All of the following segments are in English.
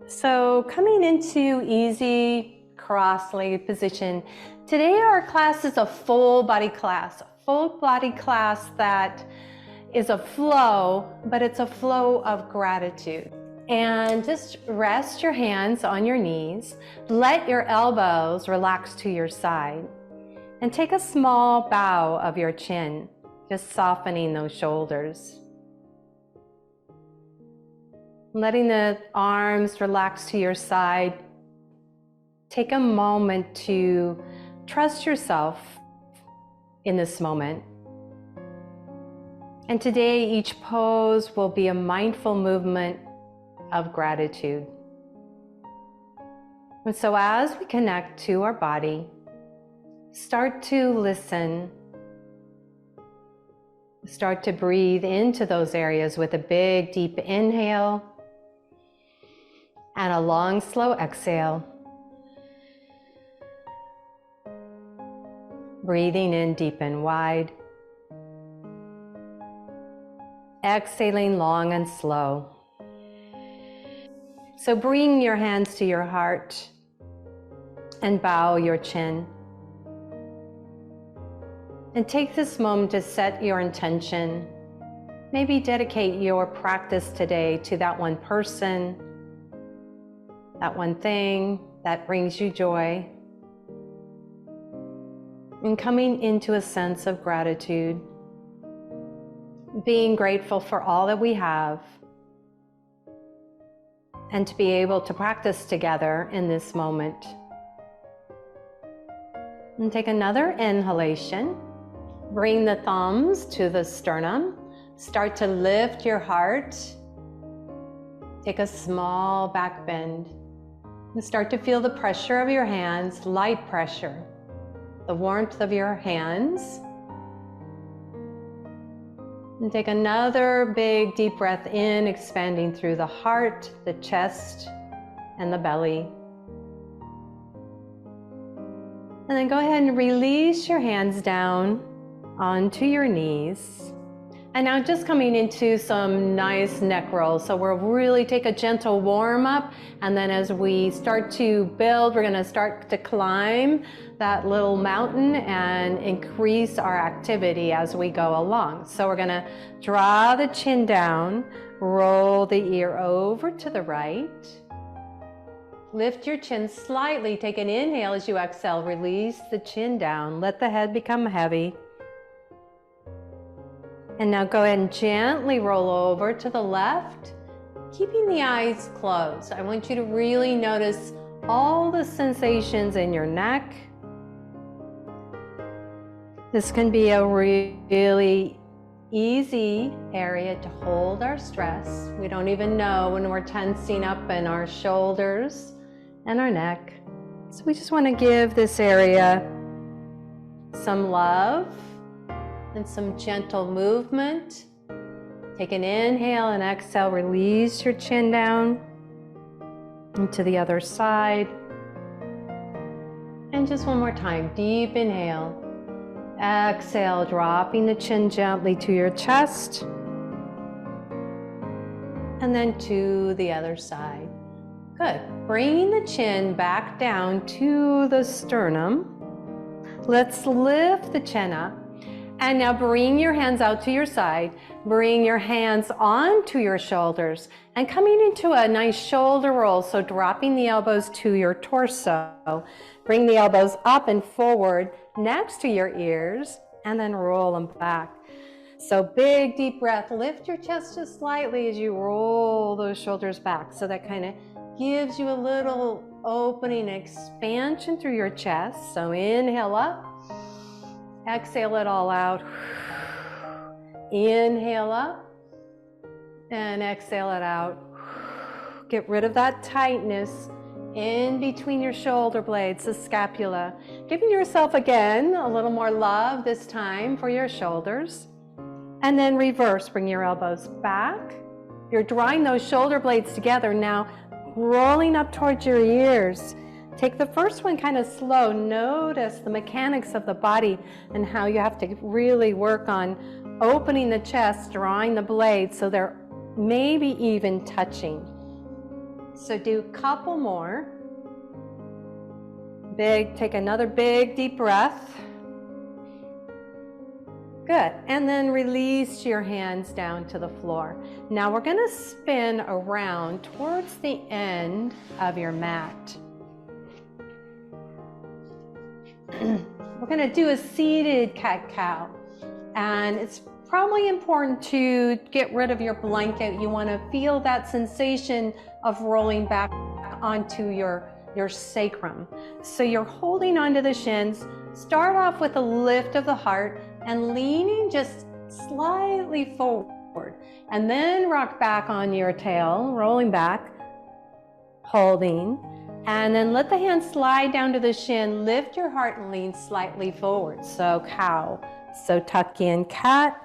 So coming into easy cross-legged position, today our class is a full body class. A full body class that is a flow, but it's a flow of gratitude. And just rest your hands on your knees. Let your elbows relax to your side. And take a small bow of your chin, just softening those shoulders. Letting the arms relax to your side. Take a moment to trust yourself in this moment. And today, each pose will be a mindful movement of gratitude. And so as we connect to our body, start to listen. Start to breathe into those areas with a big, deep inhale and a long, slow exhale. Breathing in deep and wide. Exhaling long and slow. So bring your hands to your heart and bow your chin. And take this moment to set your intention. Maybe dedicate your practice today to that one person, that one thing that brings you joy. And coming into a sense of gratitude. Being grateful for all that we have. And to be able to practice together in this moment. And take another inhalation. Bring the thumbs to the sternum. Start to lift your heart. Take a small back bend. And start to feel the pressure of your hands, light pressure. The warmth of your hands. And take another big deep breath in, expanding through the heart, the chest, and the belly. And then go ahead and release your hands down onto your knees. And now just coming into some nice neck rolls. So we'll really take a gentle warm up, and then as we start to build, we're going to start to climb that little mountain and increase our activity as we go along. So we're going to draw the chin down, roll the ear over to the right. Lift your chin slightly, take an inhale as you exhale, release the chin down, let the head become heavy. And now go ahead and gently roll over to the left, keeping the eyes closed. I want you to really notice all the sensations in your neck. This can be a really easy area to hold our stress. We don't even know when we're tensing up in our shoulders and our neck. So we just want to give this area some love and some gentle movement. Take an inhale and exhale, release your chin down into the other side. And just one more time, deep inhale. Exhale, dropping the chin gently to your chest. And then to the other side. Good. Bringing the chin back down to the sternum. Let's lift the chin up. And now bring your hands out to your side. Bring your hands onto your shoulders and coming into a nice shoulder roll. So dropping the elbows to your torso. Bring the elbows up and forward next to your ears and then roll them back. So big deep breath. Lift your chest just slightly as you roll those shoulders back. So that kind of gives you a little opening, expansion through your chest. So inhale up. Exhale it all out. Inhale up and exhale it out. Get rid of that tightness in between your shoulder blades, the scapula. Giving yourself again a little more love this time for your shoulders. And then reverse, bring your elbows back. You're drawing those shoulder blades together now, rolling up towards your ears. Take the first one kind of slow. Notice the mechanics of the body and how you have to really work on opening the chest, drawing the blades so they're maybe even touching. So do a couple more. Take another big deep breath. Good, and then release your hands down to the floor. Now we're gonna spin around towards the end of your mat. We're gonna do a seated cat-cow, and it's probably important to get rid of your blanket. You wanna feel that sensation of rolling back onto your sacrum. So you're holding onto the shins. Start off with a lift of the heart and leaning just slightly forward. And then rock back on your tail, rolling back, holding. And then let the hands slide down to the shin. Lift your heart and lean slightly forward. So cow. So tuck in cat.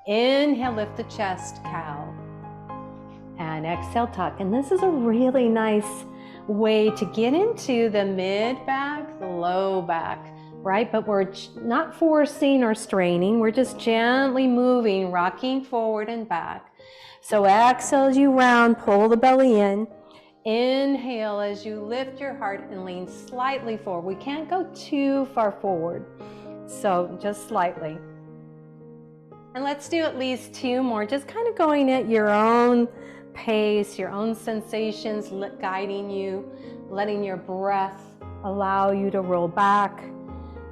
Inhale, lift the chest, cow. And exhale, tuck. And this is a really nice way to get into the mid back, the low back, right? But we're not forcing or straining. We're just gently moving, rocking forward and back. So exhale as you round, pull the belly in. Inhale as you lift your heart and lean slightly forward. We can't go too far forward, so just slightly. And let's do at least 2 more, just kind of going at your own pace, your own sensations guiding you, letting your breath allow you to roll back,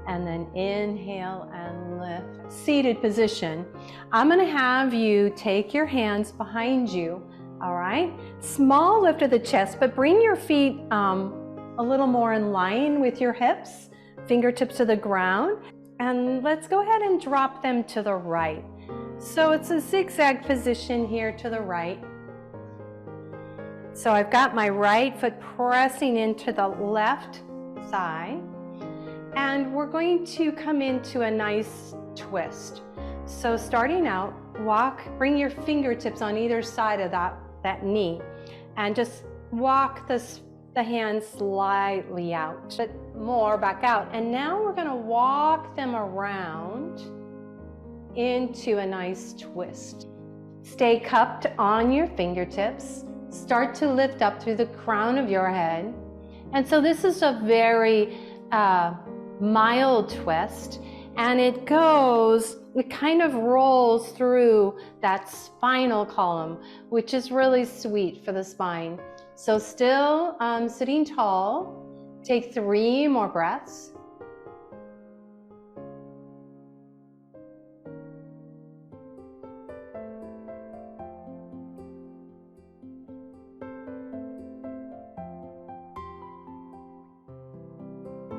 and then inhale and lift. Seated position. I'm going to have you take your hands behind you, all right? Small lift of the chest, but bring your feet a little more in line with your hips, fingertips to the ground, and let's go ahead and drop them to the right. So it's a zigzag position here to the right. So I've got my right foot pressing into the left thigh, and we're going to come into a nice twist. So starting out, bring your fingertips on either side of that knee, and just walk the hands slightly out, but more back out. And now we're gonna walk them around into a nice twist. Stay cupped on your fingertips. Start to lift up through the crown of your head. And so this is a very mild twist, and it kind of rolls through that spinal column, which is really sweet for the spine. So still sitting tall, take 3 more breaths.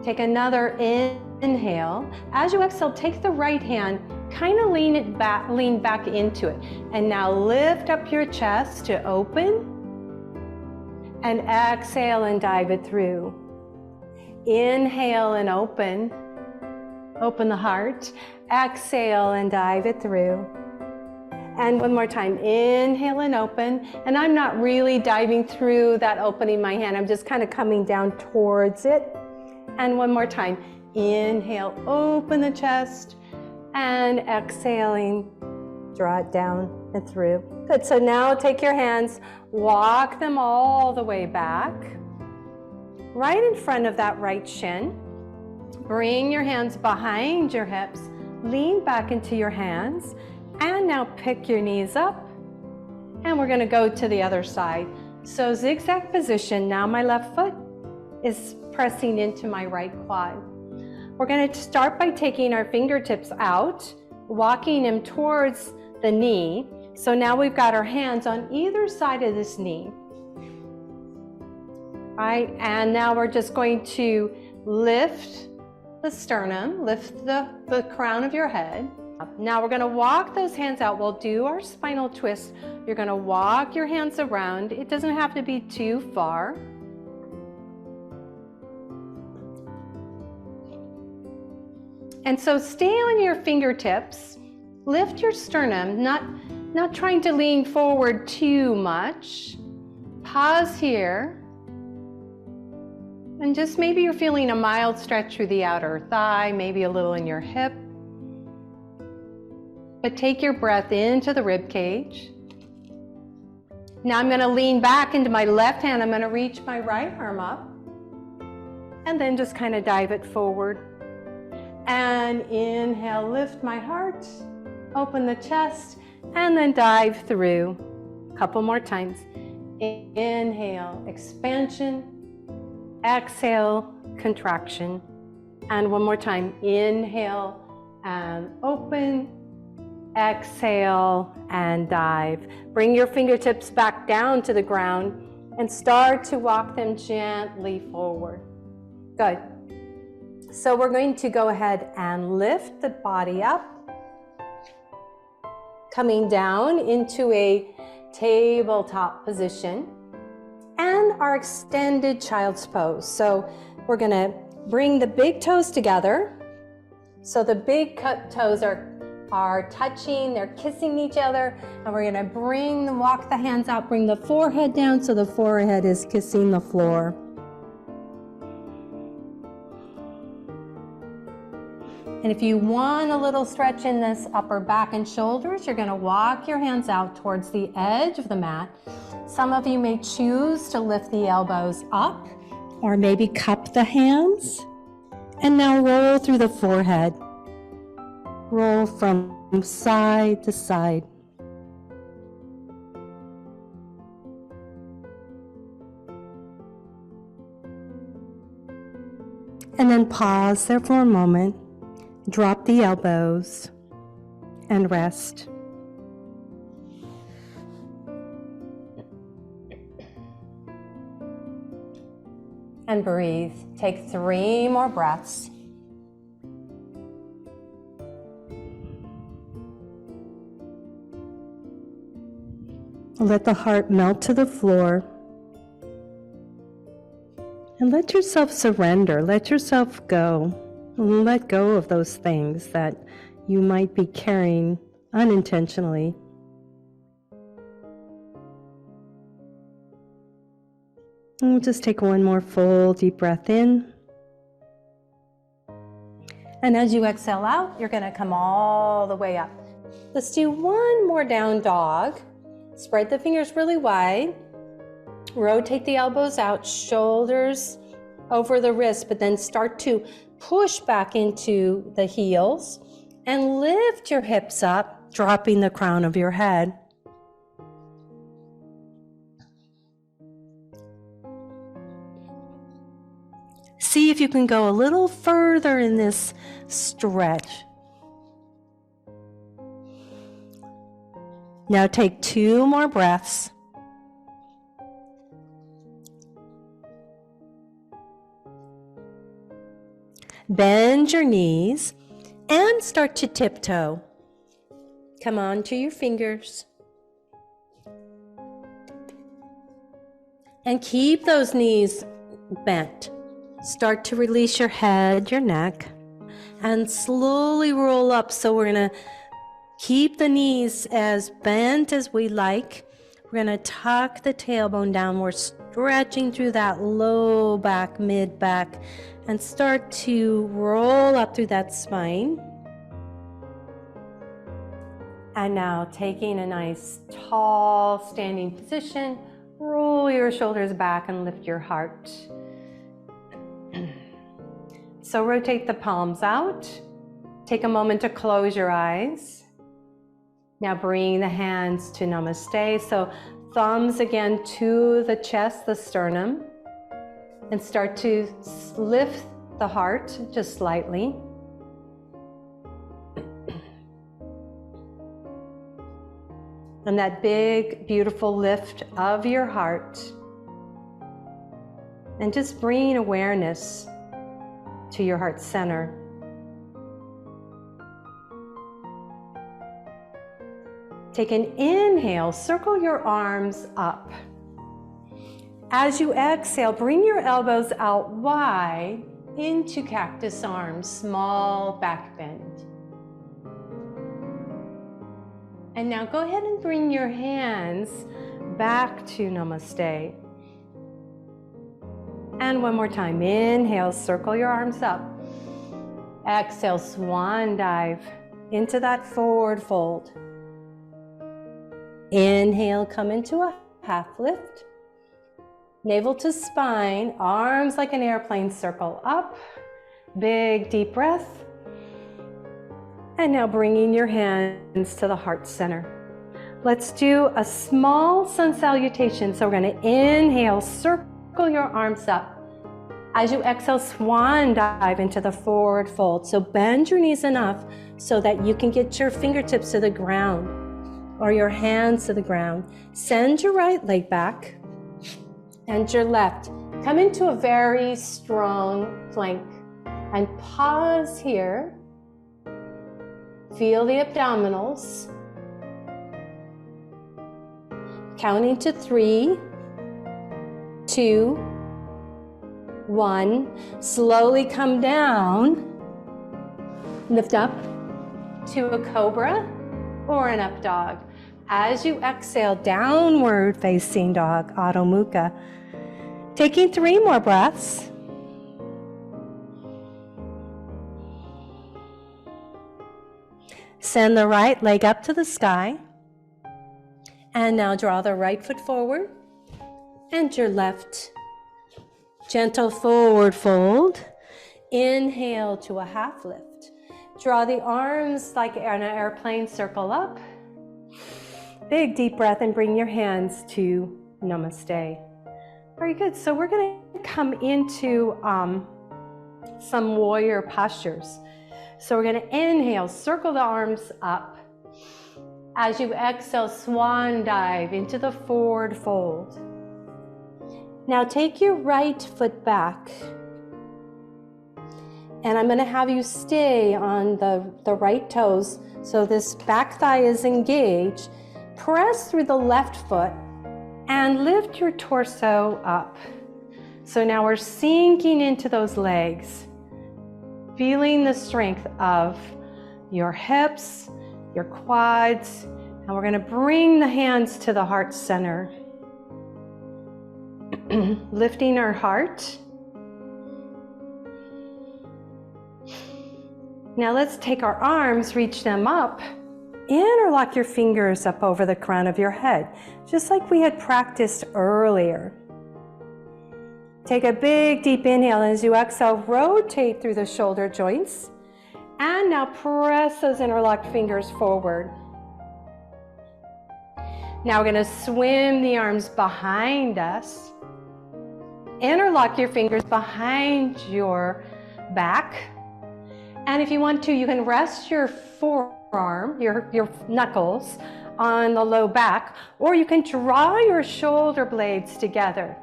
Take another inhale. As you exhale, take the right hand, kind of lean back into it. And now lift up your chest to open. And exhale and dive it through. Inhale and open. Open the heart. Exhale and dive it through. And one more time, inhale and open. And I'm not really diving through that opening my hand. I'm just kind of coming down towards it. And one more time, inhale, open the chest, and exhaling, draw it down and through. Good, so now take your hands, walk them all the way back, right in front of that right shin. Bring your hands behind your hips, lean back into your hands, and now pick your knees up, and we're gonna go to the other side. So zigzag position, now my left foot is pressing into my right quad. We're going to start by taking our fingertips out, walking them towards the knee. So now we've got our hands on either side of this knee. Right, and now we're just going to lift the sternum, lift the crown of your head. Now we're going to walk those hands out. We'll do our spinal twist. You're going to walk your hands around. It doesn't have to be too far. And so stay on your fingertips, lift your sternum, not trying to lean forward too much. Pause here. And just maybe you're feeling a mild stretch through the outer thigh, maybe a little in your hip. But take your breath into the rib cage. Now I'm going to lean back into my left hand. I'm going to reach my right arm up and then just kind of dive it forward. And inhale, lift my heart, open the chest, and then dive through. A couple more times. Inhale, expansion. Exhale, contraction. And one more time. Inhale and open. Exhale and dive. Bring your fingertips back down to the ground and start to walk them gently forward. Good. So we're going to go ahead and lift the body up, coming down into a tabletop position and our extended child's pose. So we're going to bring the big toes together. So the big toes are touching, they're kissing each other, and we're going to walk the hands out, bring the forehead down so the forehead is kissing the floor. And if you want a little stretch in this upper back and shoulders, you're going to walk your hands out towards the edge of the mat. Some of you may choose to lift the elbows up or maybe cup the hands. And now roll through the forehead. Roll from side to side. And then pause there for a moment. Drop the elbows and rest. And breathe. Take 3 more breaths. Let the heart melt to the floor. And let yourself surrender. Let yourself go. Let go of those things that you might be carrying unintentionally. And we'll just take one more full deep breath in. And as you exhale out, you're going to come all the way up. Let's do one more down dog. Spread the fingers really wide. Rotate the elbows out, shoulders over the wrists, but then start to push back into the heels and lift your hips up, dropping the crown of your head. See if you can go a little further in this stretch. Now take 2 more breaths. Bend your knees and start to tiptoe. Come on to your fingers. And keep those knees bent. Start to release your head, your neck, and slowly roll up. So we're going to keep the knees as bent as we like. We're going to tuck the tailbone down. We're stretching through that low back, mid back, and start to roll up through that spine. And now taking a nice tall standing position, roll your shoulders back and lift your heart. So rotate the palms out. Take a moment to close your eyes. Now bring the hands to namaste. So thumbs again to the chest, the sternum, and start to lift the heart just slightly. And that big, beautiful lift of your heart. And just bring awareness to your heart center. Take an inhale, circle your arms up. As you exhale, bring your elbows out wide into cactus arms, small back bend. And now go ahead and bring your hands back to namaste. And one more time, inhale, circle your arms up. Exhale, swan dive into that forward fold. Inhale, come into a half lift. Navel to spine, arms like an airplane circle up. Big deep breath. And now bringing your hands to the heart center. Let's do a small sun salutation. So we're going to inhale, circle your arms up. As you exhale, swan dive into the forward fold. So bend your knees enough so that you can get your fingertips to the ground or your hands to the ground. Send your right leg back and your left. Come into a very strong plank and pause here. Feel the abdominals. Counting to 3, 2, 1. Slowly come down. Lift up to a cobra or an up dog. As you exhale, downward facing dog, Adho Mukha. Taking 3 more breaths. Send the right leg up to the sky. And now draw the right foot forward and your left. Gentle forward fold. Inhale to a half lift. Draw the arms like an airplane circle up. Big deep breath and bring your hands to Namaste. Very good. So we're going to come into some warrior postures. So we're going to inhale, circle the arms up. As you exhale, swan dive into the forward fold. Now take your right foot back. And I'm going to have you stay on the right toes. So this back thigh is engaged. Press through the left foot and lift your torso up. So now we're sinking into those legs, feeling the strength of your hips, your quads, and we're going to bring the hands to the heart center. Lifting our heart. Now let's take our arms, reach them up, interlock your fingers up over the crown of your head, just like we had practiced earlier. Take a big deep inhale, and as you exhale, rotate through the shoulder joints, and now press those interlocked fingers forward. Now we're going to swim the arms behind us. Interlock your fingers behind your back. And if you want to, you can rest your forearm, your knuckles on the low back, or you can draw your shoulder blades together.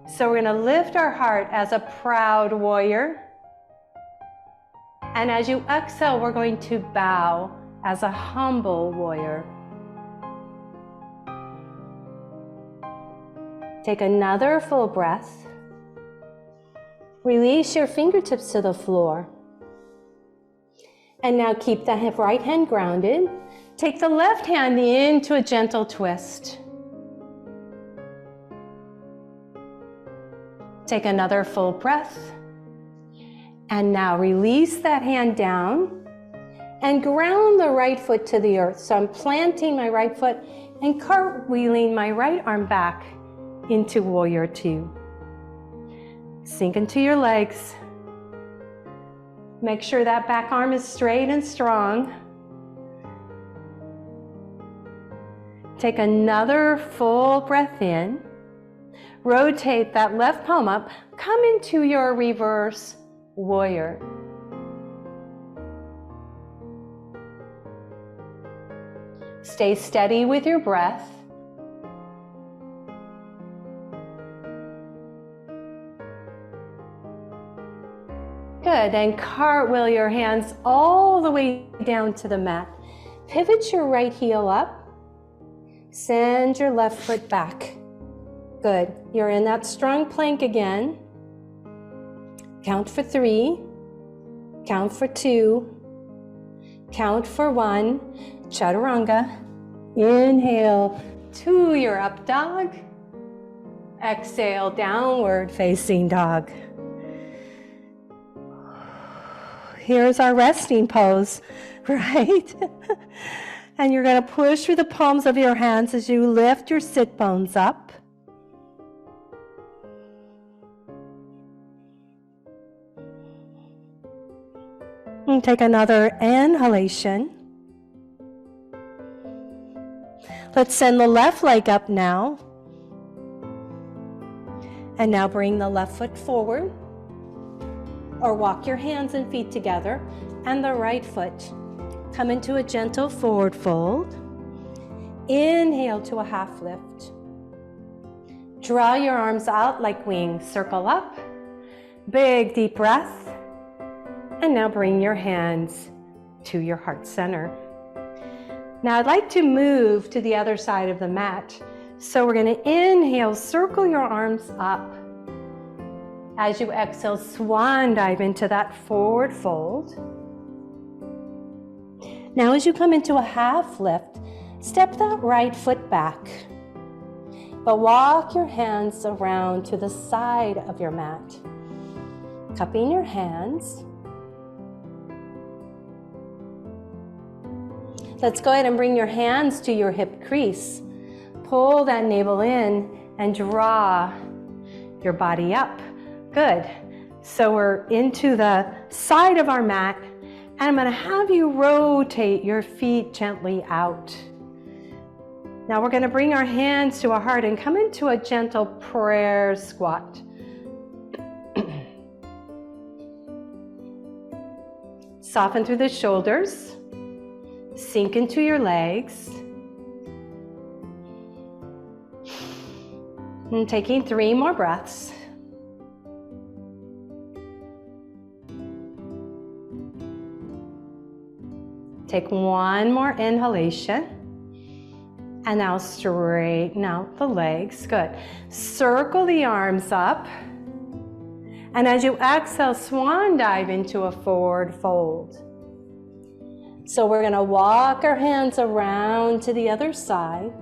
So we're going to lift our heart as a proud warrior. And as you exhale, we're going to bow as a humble warrior. Take another full breath. Release your fingertips to the floor. And now keep the right hand grounded. Take the left hand into a gentle twist. Take another full breath. And now release that hand down and ground the right foot to the earth. So I'm planting my right foot and cartwheeling my right arm back into Warrior Two. Sink into your legs. Make sure that back arm is straight and strong. Take another full breath in. Rotate that left palm up. Come into your reverse warrior. Stay steady with your breath. Good, and cartwheel your hands all the way down to the mat. Pivot your right heel up. Send your left foot back. Good, you're in that strong plank again. Count for 3, count for 2, count for 1, chaturanga. Inhale to your up dog. Exhale, downward facing dog. Here's our resting pose, right? And you're going to push through the palms of your hands as you lift your sit bones up. And take another inhalation. Let's send the left leg up now. And now bring the left foot forward. Or walk your hands and feet together. And the right foot. Come into a gentle forward fold. Inhale to a half lift. Draw your arms out like wings. Circle up. Big deep breath. And now bring your hands to your heart center. Now I'd like to move to the other side of the mat. So we're going to inhale, circle your arms up. As you exhale, swan dive into that forward fold. Now as you come into a half lift, step that right foot back. But walk your hands around to the side of your mat. Cupping your hands. Let's go ahead and bring your hands to your hip crease. Pull that navel in and draw your body up. Good. So we're into the side of our mat, and I'm going to have you rotate your feet gently out. Now we're going to bring our hands to our heart and come into a gentle prayer squat. Soften through the shoulders. Sink into your legs. And taking 3 more breaths. Take 1 more inhalation. And now straighten out the legs. Good. Circle the arms up. And as you exhale, swan dive into a forward fold. So we're going to walk our hands around to the other side.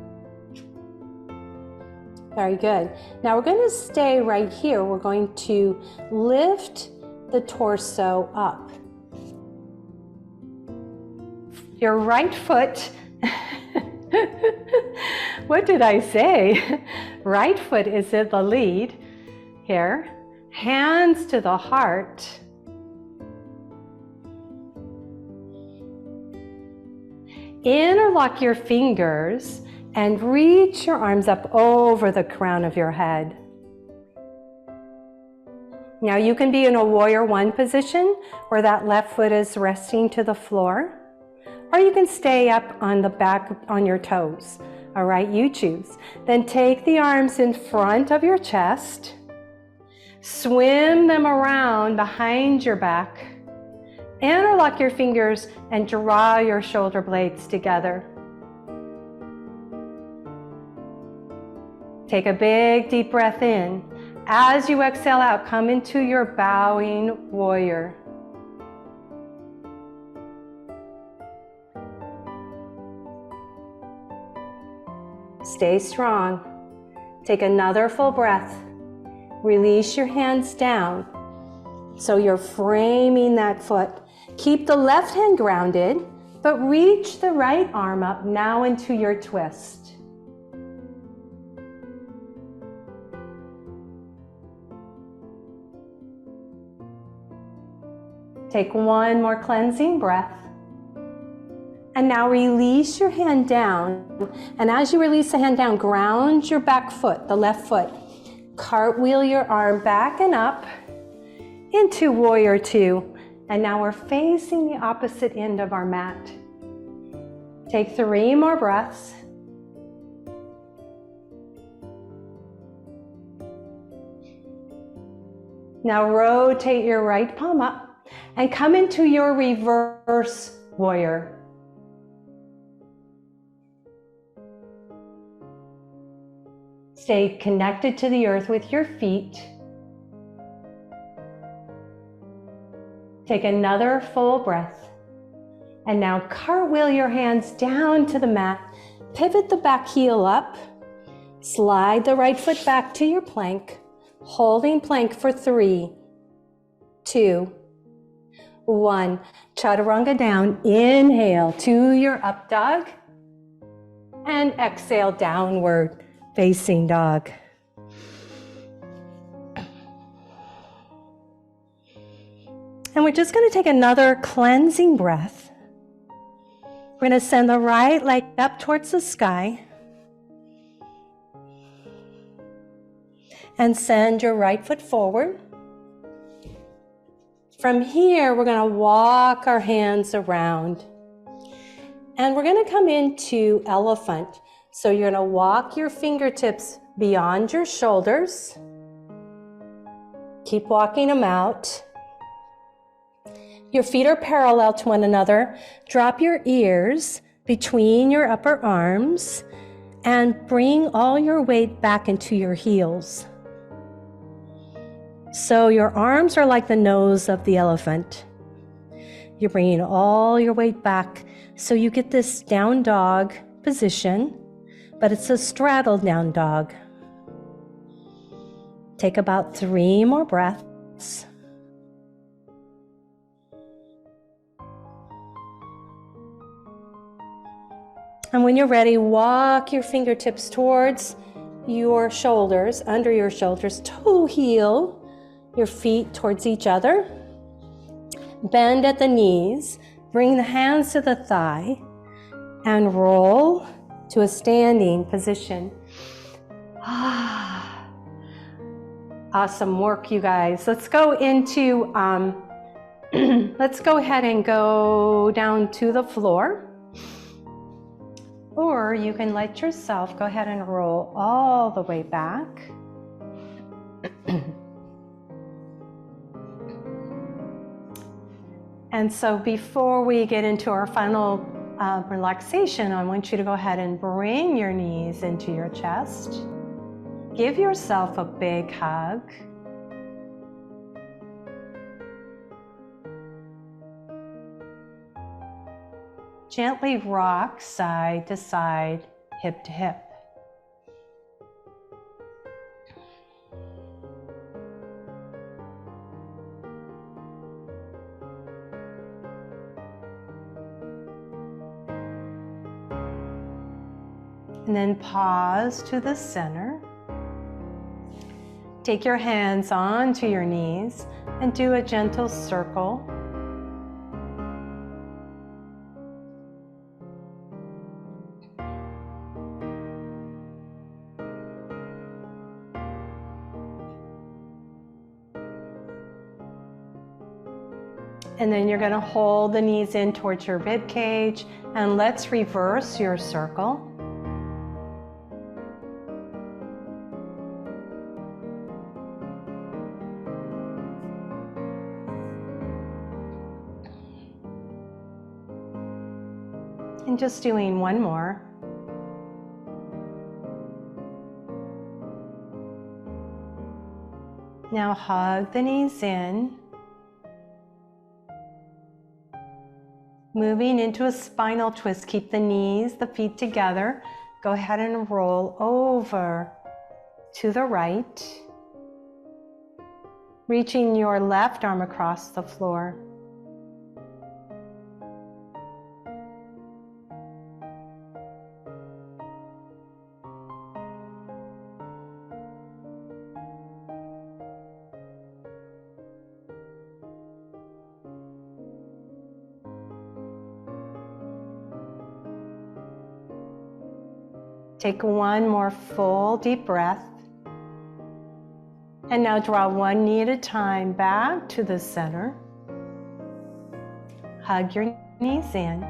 Very good. Now we're going to stay right here. We're going to lift the torso up. Your right foot, what did I say? Right foot is in the lead here. Hands to the heart. Interlock your fingers and reach your arms up over the crown of your head. Now you can be in a warrior 1 position where that left foot is resting to the floor, or you can stay up on the back on your toes. All right, you choose. Then take the arms in front of your chest, swim them around behind your back. Interlock your fingers and draw your shoulder blades together. Take a big deep breath in. As you exhale out, come into your bowing warrior. Stay strong. Take another full breath. Release your hands down. So you're framing that foot. Keep the left hand grounded, but reach the right arm up now into your twist. Take 1 more cleansing breath. And now release your hand down. And as you release the hand down, ground your back foot, the left foot. Cartwheel your arm back and up into warrior 2. And now we're facing the opposite end of our mat. Take 3 more breaths. Now rotate your right palm up and come into your reverse warrior. Stay connected to the earth with your feet. Take another full breath. And now cartwheel your hands down to the mat. Pivot the back heel up. Slide the right foot back to your plank. Holding plank for 3, 2, 1. Chaturanga down. Inhale to your up dog. And exhale, downward facing dog. And we're just going to take another cleansing breath. We're going to send the right leg up towards the sky. And send your right foot forward. From here, we're going to walk our hands around. And we're going to come into elephant. So you're going to walk your fingertips beyond your shoulders. Keep walking them out. Your feet are parallel to one another. Drop your ears between your upper arms and bring all your weight back into your heels. So your arms are like the nose of the elephant. You're bringing all your weight back so you get this down dog position, but it's a straddled down dog. Take about 3 more breaths. And when you're ready, walk your fingertips towards your shoulders, under your shoulders, toe heel your feet towards each other. Bend at the knees, bring the hands to the thigh, and roll to a standing position. Awesome work, you guys. Let's go into, let's go ahead and go down to the floor. Or you can let yourself go ahead and roll all the way back. And so before we get into our final relaxation, I want you to go ahead and bring your knees into your chest. Give yourself a big hug. Gently rock side to side, hip to hip. And then pause to the center. Take your hands onto your knees and do a gentle circle. And then you're going to hold the knees in towards your rib cage, and let's reverse your circle. And just doing one more. Now hug the knees in. Moving into a spinal twist. Keep the knees, the feet together. Go ahead and roll over to the right. Reaching your left arm across the floor. Take one more full deep breath. And now draw one knee at a time back to the center. Hug your knees in.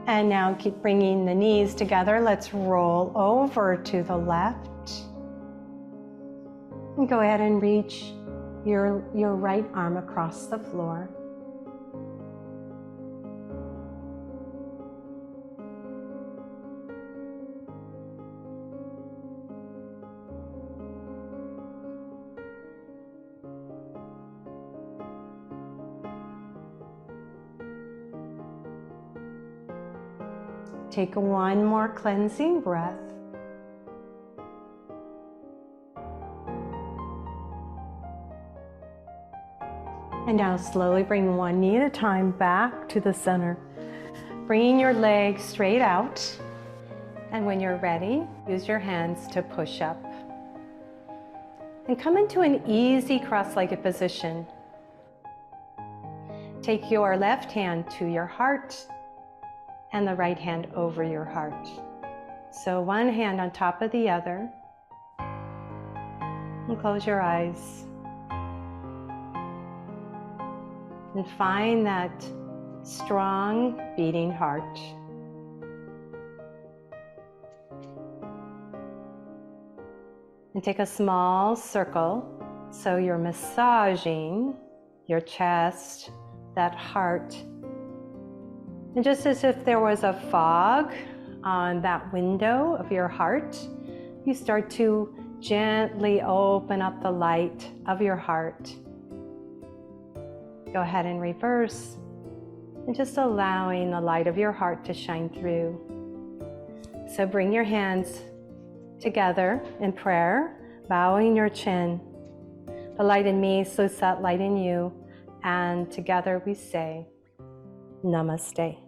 And now keep bringing the knees together. Let's roll over to the left. And go ahead and reach your right arm across the floor. Take one more cleansing breath. And now slowly bring one knee at a time back to the center. Bringing your legs straight out. And when you're ready, use your hands to push up. And come into an easy cross-legged position. Take your left hand to your heart and the right hand over your heart. So one hand on top of the other. And close your eyes. And find that strong beating heart. And take a small circle, so you're massaging your chest, that heart. And just as if there was a fog on that window of your heart, you start to gently open up the light of your heart. Go ahead and reverse, and just allowing the light of your heart to shine through. So bring your hands together in prayer, bowing your chin. The light in me salutes that light in you, and together we say, Namaste.